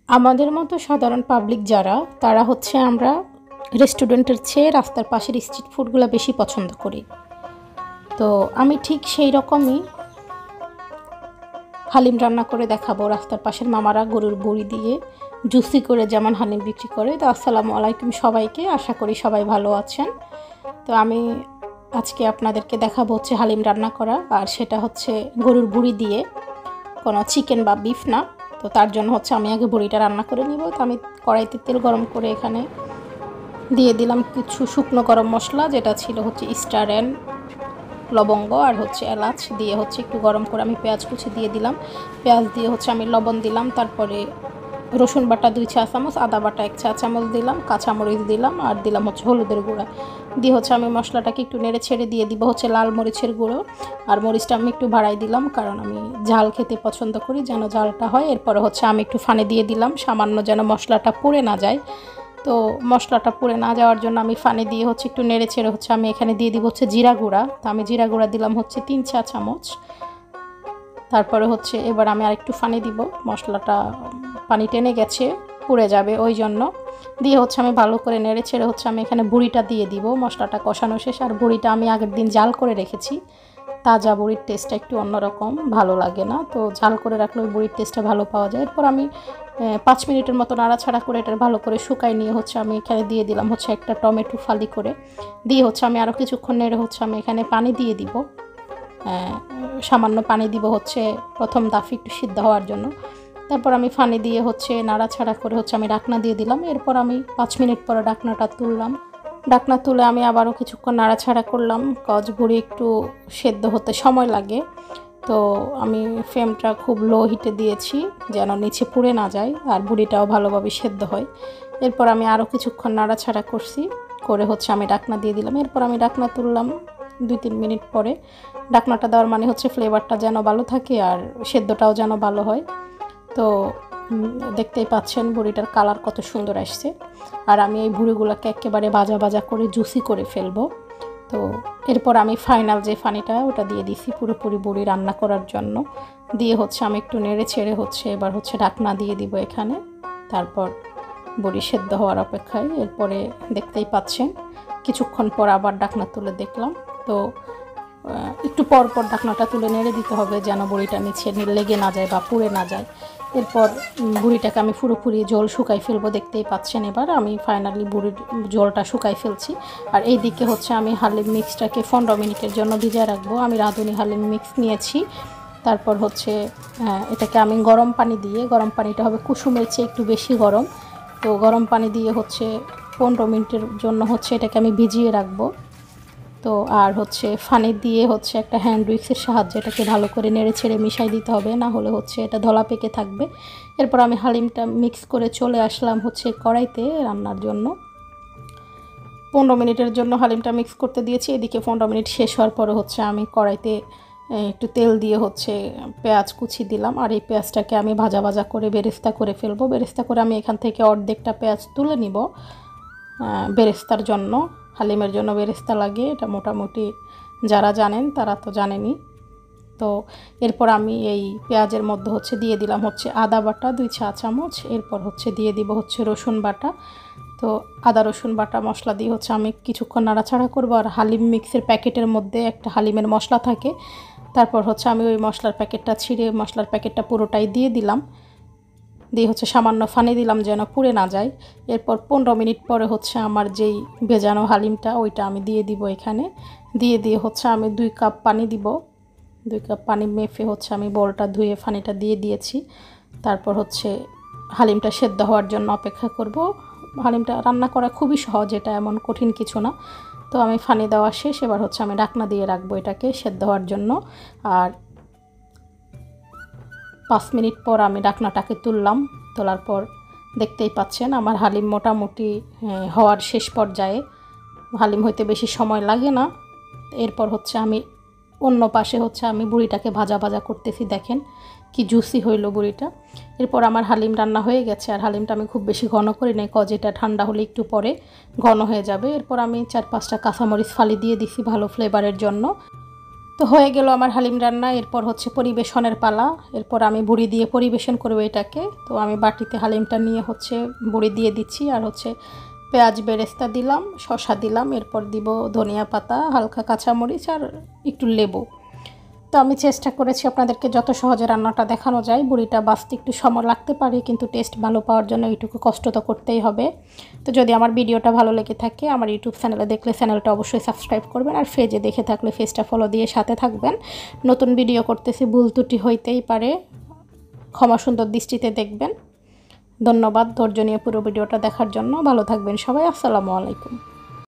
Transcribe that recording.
আমাদের মতো সাধারণ পাবলিক যারা তারা হচ্ছে আমরা রেস্টুরেন্টের চেয়ে রাস্তার পাশের স্ট্রিট ফুডগুলো বেশি পছন্দ করি। তো আমি ঠিক সেই রকমই হালিম রান্না করে দেখাবো। রাস্তার পাশের মামারা গরুর বড়ি দিয়ে জুসি করে যেমন হালিম বিক্রি করে। তো আসসালামু আলাইকুম সবাইকে, আশা করি সবাই ভালো আছেন। তো আমি আজকে আপনাদেরকে দেখাবো হচ্ছে হালিম রান্না করা, আর সেটা হচ্ছে গরুর বুড়ি দিয়ে, কোনো চিকেন বা বিফ না। তো তার জন্য হচ্ছে আমি আগে বড়িটা রান্না করে নিব। তো আমি কড়াইতে তেল গরম করে এখানে দিয়ে দিলাম কিছু শুকনো গরম মশলা, যেটা ছিল হচ্ছে স্টার অ্যান্ড লবঙ্গ আর হচ্ছে এলাচ দিয়ে হচ্ছে একটু গরম করে আমি পেঁয়াজ কুচি দিয়ে দিলাম। পেঁয়াজ দিয়ে হচ্ছে আমি লবণ দিলাম, তারপরে রসুন বাটা 2 চা চামচ, আদা বাটা 1 চা চামচ দিলাম, কাঁচামরিচ দিলাম আর দিলাম হচ্ছে হলুদের গুঁড়া দিয়ে হচ্ছে আমি মশলাটাকে একটু নেড়ে ছেড়ে দিয়ে দিব হচ্ছে লাল মরিচের গুঁড়ো। আর মরিচটা আমি একটু বাড়াই দিলাম, কারণ আমি ঝাল খেতে পছন্দ করি, যেন ঝালটা হয়। এরপরে হচ্ছে আমি একটু ফানে দিয়ে দিলাম সামান্য, যেন মশলাটা পুড়ে না যায়। তো মশলাটা পুড়ে না যাওয়ার জন্য আমি ফানে দিয়ে হচ্ছে একটু নেড়ে ছেড়ে হচ্ছে আমি এখানে দিয়ে দিব হচ্ছে জিরা গুঁড়া। তো আমি জিরা গুঁড়া দিলাম হচ্ছে 3 চা চামচ। তারপরে হচ্ছে এবার আমি আরেকটু পানি দিব, মশলাটা পানি টেনে গেছে, পুড়ে যাবে ওই জন্য। দিয়ে হচ্ছে আমি ভালো করে নেড়ে ছেড়ে হচ্ছে আমি এখানে বুড়িটা দিয়ে দিব। মশলাটা কষানো শেষ, আর বুড়িটা আমি আগের দিন জাল করে রেখেছি। তাজা বুড়ির টেস্টটা একটু অন্যরকম, ভালো লাগে না, তো ঝাল করে রাখলে ওই বুড়ির টেস্টটা ভালো পাওয়া যায়। এরপর আমি 5 মিনিটের মতো নাড়াছাড়া করে এটা ভালো করে শুকাই নিয়ে হচ্ছে আমি এখানে দিয়ে দিলাম হচ্ছে একটা টমেটো ফালি করে। দিয়ে হচ্ছে আমি আরও কিছুক্ষণ নেড়ে হচ্ছে আমি এখানে পানি দিয়ে দিব, সামান্য পানি দিব হচ্ছে প্রথম দাফি একটু সিদ্ধ হওয়ার জন্য। তারপর আমি পানি দিয়ে হচ্ছে নাড়াছাড়া করে হচ্ছে আমি ঢাকনা দিয়ে দিলাম। এরপর আমি 5 মিনিট পরে ঢাকনাটা তুললাম। ঢাকনা তুলে আমি আবারও কিছুক্ষণ নাড়াছাড়া করলাম, কজ বুড়ি একটু সেদ্ধ হতে সময় লাগে। তো আমি ফ্লেমটা খুব লো হিটে দিয়েছি, যেন নিচে পুড়ে না যায় আর বুড়িটাও ভালোভাবে সেদ্ধ হয়। এরপর আমি আরও কিছুক্ষণ নাড়াছাড়া করছি, করে হচ্ছে আমি ঢাকনা দিয়ে দিলাম। এরপর আমি ঢাকনা তুললাম 2-3 মিনিট পরে। ঢাকনাটা দেওয়ার মানে হচ্ছে ফ্লেভারটা যেন ভালো থাকে আর সেদ্ধটাও যেন ভালো হয়। তো দেখতেই পাচ্ছেন বুড়িটার কালার কত সুন্দর আসছে। আর আমি এই বুড়িগুলোকে একেবারে ভাজা ভাজা করে জুসি করে ফেলবো। তো এরপর আমি ফাইনাল যে পানিটা ওটা দিয়ে দিছি পুরোপুরি বুড়ি রান্না করার জন্য। দিয়ে হচ্ছে আমি একটু নেড়ে ছেড়ে হচ্ছে এবার হচ্ছে ঢাকনা দিয়ে দিব এখানে। তারপর বড়ি সেদ্ধ হওয়ার অপেক্ষায়। এরপরে দেখতেই পাচ্ছেন কিছুক্ষণ পর আবার ঢাকনা তুলে দেখলাম। তো একটু পর পর ঢাকনাটা তুলে নেড়ে দিতে হবে, যেন বড়িটা নিচে লেগে না যায় বা পুড়ে না যায়। এরপর বুড়িটাকে আমি পুরোপুরি জল শুকাই ফেলবো, দেখতেই পাচ্ছেন। এবার আমি ফাইনালি বুড়ির জলটা শুকাই ফেলছি। আর এই দিকে হচ্ছে আমি হালিম মিক্সটাকে 15 মিনিটের জন্য ভিজিয়ে রাখবো। আমি রাঁধুনি হালিম মিক্স নিয়েছি। তারপর হচ্ছে এটাকে আমি গরম পানি দিয়ে, গরম পানিটা হবে কুসুমের চেয়ে একটু বেশি গরম, তো গরম পানি দিয়ে হচ্ছে 15 মিনিটের জন্য হচ্ছে এটাকে আমি ভিজিয়ে রাখবো। তো আর হচ্ছে ফানি দিয়ে হচ্ছে একটা হ্যান্ড উইক্সের সাহায্যে এটাকে ভালো করে নেড়ে ছেড়ে মিশাই দিতে হবে, না হলে হচ্ছে এটা ধলা পেকে থাকবে। এরপর আমি হালিমটা মিক্স করে চলে আসলাম হচ্ছে কড়াইতে রান্নার জন্য। 15 মিনিটের জন্য হালিমটা মিক্স করতে দিয়েছি। এদিকে 15 মিনিট শেষ হওয়ার পরে হচ্ছে আমি কড়াইতে একটু তেল দিয়ে হচ্ছে পেঁয়াজ কুচি দিলাম। আর এই পেঁয়াজটাকে আমি ভাজা ভাজা করে বেরেস্তা করে ফেলবো। বেরেস্তা করে আমি এখান থেকে অর্ধেকটা পেঁয়াজ তুলে নিব বেরেস্তার জন্য। হালিমের জন্য বেরেস্তা লাগে, এটা মোটামুটি যারা জানেন তারা তো জানেনই। তো এরপর আমি এই পেঁয়াজের মধ্যে হচ্ছে দিয়ে দিলাম হচ্ছে আদা বাটা 2 চা চামচ। এরপর হচ্ছে দিয়ে দিব হচ্ছে রসুন বাটা। তো আদা রসুন বাটা মশলা দিয়ে হচ্ছে আমি কিছুক্ষণ নাড়াচাড়া করবো। আর হালিম মিক্সের প্যাকেটের মধ্যে একটা হালিমের মশলা থাকে, তারপর হচ্ছে আমি ওই মশলার প্যাকেটটা ছিঁড়ে মশলার প্যাকেটটা পুরোটাই দিয়ে দিলাম। দিয়ে হচ্ছে সামান্য পানি দিলাম যেন পুড়ে না যায়। এরপর 15 মিনিট পরে হচ্ছে আমার যেই ভেজানো হালিমটা ওইটা আমি দিয়ে দিব এখানে। দিয়ে হচ্ছে আমি 2 কাপ পানি দিব। 2 কাপ পানি মেপে হচ্ছে আমি বলটা ধুয়ে পানিটা দিয়ে দিয়েছি। তারপর হচ্ছে হালিমটা সেদ্ধ হওয়ার জন্য অপেক্ষা করব। হালিমটা রান্না করা খুবই সহজ, এটা এমন কঠিন কিছু না। তো আমি পানি দেওয়া শেষ, এবার হচ্ছে আমি ঢাকনা দিয়ে রাখবো এটাকে সেদ্ধ হওয়ার জন্য। আর 5 মিনিট পর আমি ঢাকনাটাকে তুললাম। তোলার পর দেখতেই পাচ্ছেন আমার হালিম মোটামুটি হওয়ার শেষ পর্যায়ে। হালিম হইতে বেশি সময় লাগে না। এরপর হচ্ছে আমি অন্য পাশে হচ্ছে আমি বুড়িটাকে ভাজা ভাজা করতেছি, দেখেন কি জুসি হইলো বুড়িটা। এরপর আমার হালিম রান্না হয়ে গেছে। আর হালিমটা আমি খুব বেশি ঘন করি নাই, কজ এটা ঠান্ডা হলে একটু পরে ঘন হয়ে যাবে। এরপর আমি 4-5টা কাঁচামরিচ ফালি দিয়ে দিছি ভালো ফ্লেভারের জন্য। তো হয়ে গেল আমার হালিম রান্না। এরপর হচ্ছে পরিবেশনের পালা। এরপর আমি বড়ি দিয়ে পরিবেশন করবো এটাকে। তো আমি বাটিতে হালিমটা নিয়ে হচ্ছে বড়ি দিয়ে দিচ্ছি, আর হচ্ছে পেঁয়াজ বেরেস্তা দিলাম, শসা দিলাম, এরপর দিব ধনিয়া পাতা, হালকা কাঁচামরিচ আর একটু লেবু। তো আমি চেষ্টা করেছি আপনাদেরকে যত সহজে রান্নাটা দেখানো যায়। বড়িটা বাছতে একটু সময় লাগতে পারে, কিন্তু টেস্ট ভালো পাওয়ার জন্য এইটুকু কষ্ট তো করতেই হবে। তো যদি আমার ভিডিওটা ভালো লেগে থাকে, আমার ইউটিউব চ্যানেলে দেখলে চ্যানেলটা অবশ্যই সাবস্ক্রাইব করবেন, আর পেজে দেখে থাকলে পেজটা ফলো দিয়ে সাথে থাকবেন। নতুন ভিডিও করতেছি, ভুল ত্রুটি হইতেই পারে, ক্ষমা সুন্দর দৃষ্টিতে দেখবেন। ধন্যবাদ ধৈর্য নিয়ে পুরো ভিডিওটা দেখার জন্য। ভালো থাকবেন সবাই। আসসালামু আলাইকুম।